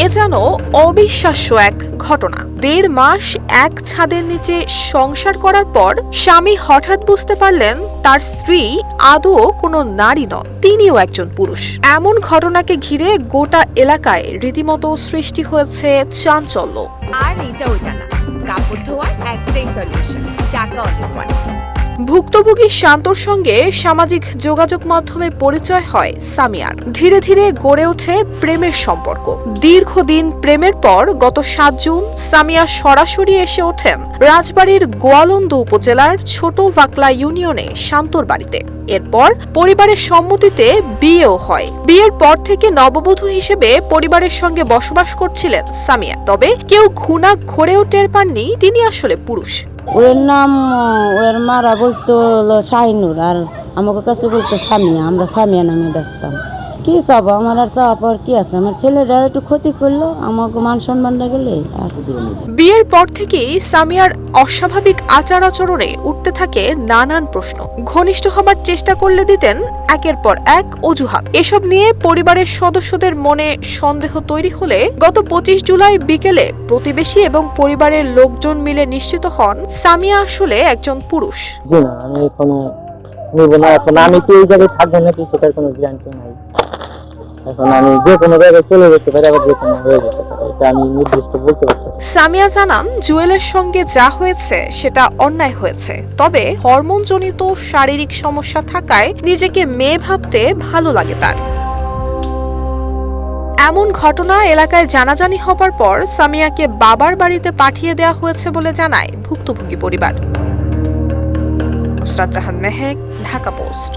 এ যেন অবিশ্বাস্য এক ঘটনা। ১.৫ মাস এক ছাদের নিচে সংসার করার পর স্বামী হঠাৎ বুঝতে পারলেন তার স্ত্রী আদৌ কোনো নারী নন, তিনিও একজন পুরুষ। এমন ঘটনাকে ঘিরে গোটা এলাকায় রীতিমতো সৃষ্টি হয়েছে চাঞ্চল্য। আর এটা ওইটা না, কাপড় ধোয়ার একটাই সলিউশন, চাকা অনেক ওয়ান। ভুক্তভোগী শান্তর সঙ্গে সামাজিক যোগাযোগ মাধ্যমে পরিচয় হয় সামিয়ার। ধীরে ধীরে গড়ে ওঠে প্রেমের সম্পর্ক। দীর্ঘদিন প্রেমের পর গত ৭ জুন সামিয়া সরাসরি এসে ওঠেন রাজবাড়ীর গোয়ালন্দ উপজেলার ছোট ভাকলা ইউনিয়নে শান্তর বাড়িতে। এরপর পরিবারের সম্মতিতে বিয়েও হয়। বিয়ের পর থেকে নববধূ হিসেবে পরিবারের সঙ্গে বসবাস করছিলেন সামিয়া। তবে কেউ খুনা ঘরেও টের পাননি তিনি আসলে পুরুষ। ওর নাম, ওর মারা বলতো হলো শাহিনুর, আর আমাকে কাছে বলতো সামিয়া। আমরা সামিয়া নামে ডাকতাম। কি চাবো, আমার আর চাওয়া পাওয়ার কি আছে? আমার ছেলেটা একটু ক্ষতি করলো, আমাকে মান সম্মানটা গেলে। বিয়ের পর থেকেই সামিয়ার অস্বাভাবিক আচার আচরণে উঠতে থাকে নানান প্রশ্ন। ঘনিষ্ঠ হবার চেষ্টা করলে দিতেন একের পর এক অজুহাত। এসব নিয়ে পরিবারের সদস্যদের মনে সন্দেহ তৈরি হলে গত ২৫ জুলাই বিকেলে প্রতিবেশী এবং পরিবারের লোকজন মিলে নিশ্চিত হন সামিয়া আসলে একজন পুরুষ। আমি কোনো এখন আমি কি এই জায়গায় থাকবো নাকি সেটার কোনো গ্যারান্টি নাই। এখন আমি যে কোনো জায়গায় চলে যেতে পারি, আবার যে কোনো হয়ে যেতে পারে, এটা আমি নির্দিষ্ট বলতে পারছি। সামিয়া জানান জুয়েলের সঙ্গে যা হয়েছে সেটা অন্যায় হয়েছে, তবে হরমোনজনিত শারীরিক সমস্যা থাকায় নিজেকে মেয়ে ভাবতে ভালো লাগে তার। এমন ঘটনা এলাকায় জানাজানি হবার পর সামিয়াকে বাবার বাড়িতে পাঠিয়ে দেওয়া হয়েছে বলে জানায় ভুক্তভোগী পরিবার। নুসরাত জাহান মেহেক, ঢাকা পোস্ট।